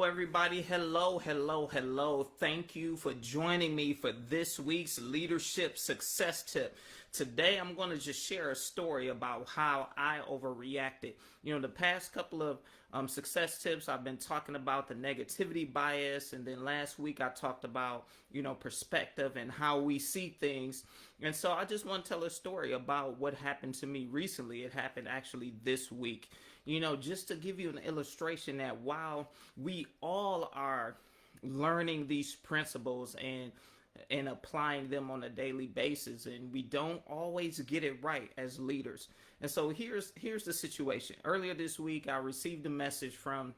Hello, everybody. Hello, hello, hello. Thank you for joining me for this week's Leadership Success Tip. Today, I'm going to just share a story about how I overreacted. The past couple of success tips, I've been talking about the negativity bias. And then last week, I talked about, perspective and how we see things. And so I just want to tell a story about what happened to me recently. It happened actually this week. Just to give you an illustration that while we all are learning these principles and applying them on a daily basis, and we don't always get it right as leaders. And so here's the situation. Earlier this week, I received a message from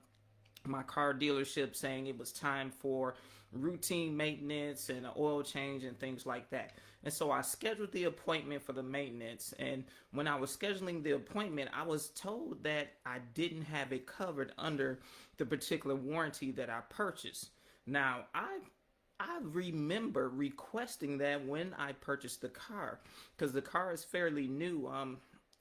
my car dealership saying it was time for routine maintenance and an oil change and things like that. And so I scheduled the appointment for the maintenance. And when I was scheduling the appointment, I was told that I didn't have it covered under the particular warranty that I purchased. Now, I remember requesting that when I purchased the car, because the car is fairly new.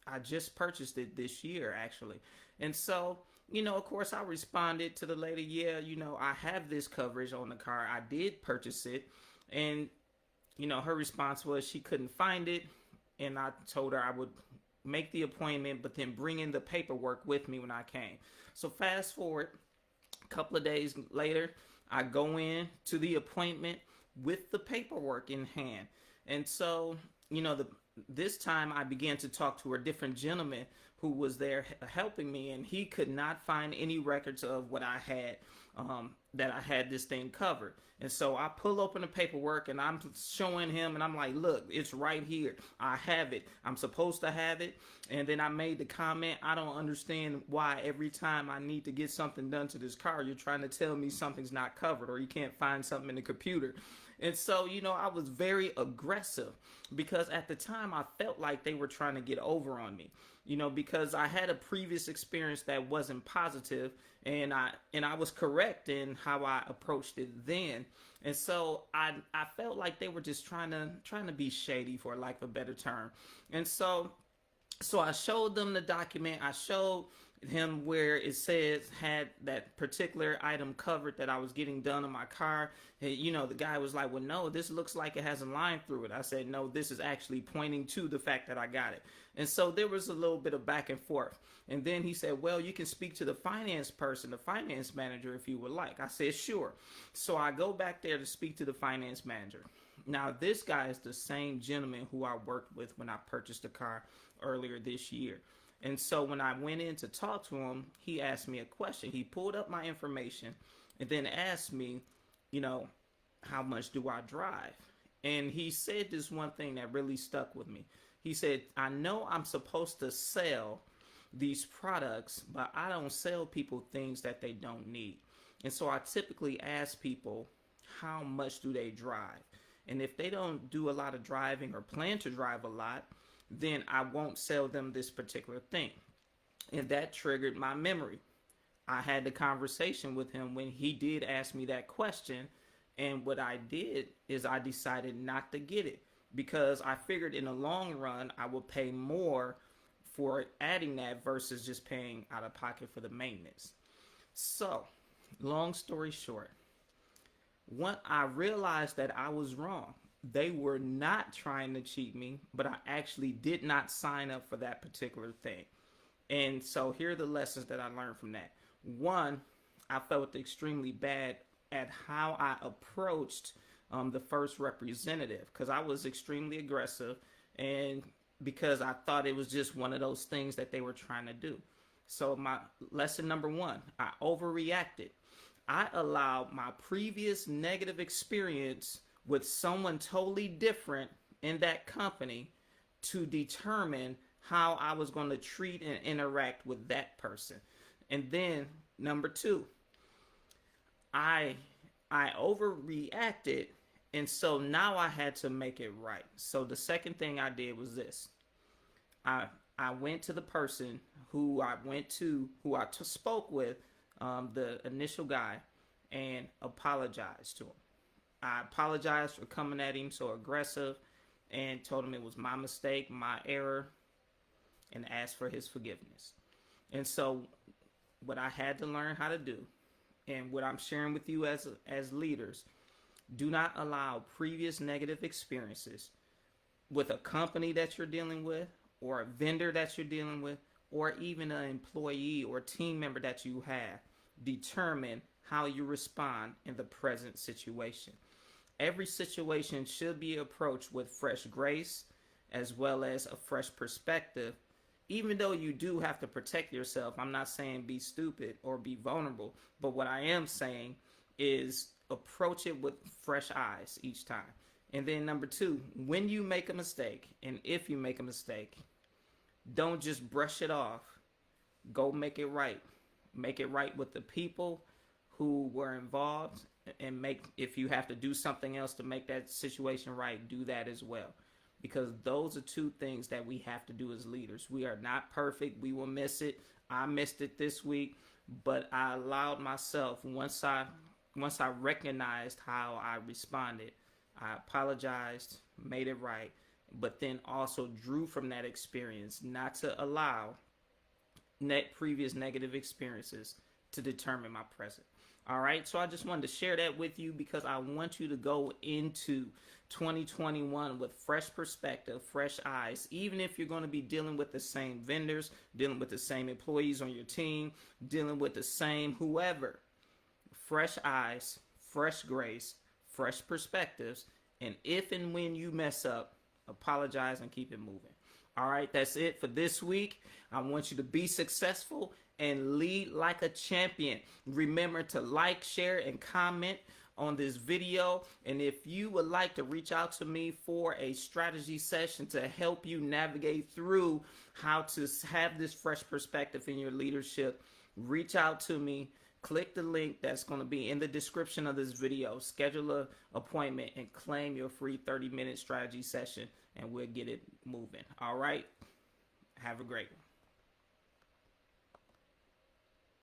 I just purchased it this year, actually. And so, of course, I responded to the lady, yeah, I have this coverage on the car. I did purchase it. And, her response was she couldn't find it. And I told her I would make the appointment, but then bring in the paperwork with me when I came. So fast forward, a couple of days later, I go in to the appointment with the paperwork in hand. And so, this time I began to talk to a different gentleman who was there helping me, and he could not find any records of what I had, that I had this thing covered. And so I pull open the paperwork and I'm showing him, and I'm like, look, it's right here. I have it. I'm supposed to have it. And then I made the comment, I don't understand why every time I need to get something done to this car, you're trying to tell me something's not covered or you can't find something in the computer. And so, I was very aggressive because at the time I felt like they were trying to get over on me, because I had a previous experience that wasn't positive, and I was correct in how I approached it then. And so I felt like they were just trying to be shady, for lack of a better term. And so I showed them the document. I showed him where it says had that particular item covered that I was getting done on my car. The guy was like, well, no, this looks like it has a line through it. I said, no, this is actually pointing to the fact that I got it. And so there was a little bit of back and forth. And then he said, well, you can speak to the finance person, the finance manager, if you would like. I said, sure. So I go back there to speak to the finance manager. Now, this guy is the same gentleman who I worked with when I purchased the car earlier this year. And so when I went in to talk to him, he asked me a question. He pulled up my information and then asked me, how much do I drive? And he said this one thing that really stuck with me. He said, I know I'm supposed to sell these products, but I don't sell people things that they don't need. And so I typically ask people, how much do they drive? And if they don't do a lot of driving or plan to drive a lot, then I won't sell them this particular thing. And that triggered my memory. I had the conversation with him when he did ask me that question. And what I did is I decided not to get it because I figured in the long run, I would pay more for adding that versus just paying out of pocket for the maintenance. So, long story short, when I realized that I was wrong, they were not trying to cheat me, but I actually did not sign up for that particular thing. And so here are the lessons that I learned from that. One, I felt extremely bad at how I approached the first representative because I was extremely aggressive and because I thought it was just one of those things that they were trying to do. So my lesson number one, I overreacted. I allowed my previous negative experience with someone totally different in that company to determine how I was going to treat and interact with that person. And then number two, I overreacted, and so now I had to make it right. So the second thing I did was this. I went to the person who I spoke with, the initial guy, and apologized to him. I apologized for coming at him so aggressive and told him it was my mistake, my error, and asked for his forgiveness. And so what I had to learn how to do and what I'm sharing with you as leaders, do not allow previous negative experiences with a company that you're dealing with, or a vendor that you're dealing with, or even an employee or team member that you have determine how you respond in the present situation. Every situation should be approached with fresh grace as well as a fresh perspective. Even though you do have to protect yourself, I'm not saying be stupid or be vulnerable, but what I am saying is approach it with fresh eyes each time. And then number two, when you make a mistake, and if you make a mistake, don't just brush it off. Go make it right. Make it right with the people who were involved, and make, if you have to do something else to make that situation right, do that as well. Because those are two things that we have to do as leaders. We are not perfect. We will miss it. I missed it this week, but I allowed myself, once I recognized how I responded, I apologized, made it right, but then also drew from that experience not to allow previous negative experiences to determine my present. All right, so I just wanted to share that with you because I want you to go into 2021 with fresh perspective, fresh eyes. Even if you're going to be dealing with the same vendors, dealing with the same employees on your team, dealing with the same whoever, fresh eyes, fresh grace, fresh perspectives, and if and when you mess up, apologize and keep it moving. All right, that's it for this week. I want you to be successful and lead like a champion. Remember to like, share, and comment on this video. And if you would like to reach out to me for a strategy session to help you navigate through how to have this fresh perspective in your leadership, reach out to me. Click the link that's going to be in the description of this video. Schedule an appointment and claim your free 30-minute strategy session, and we'll get it moving. All right? Have a great one.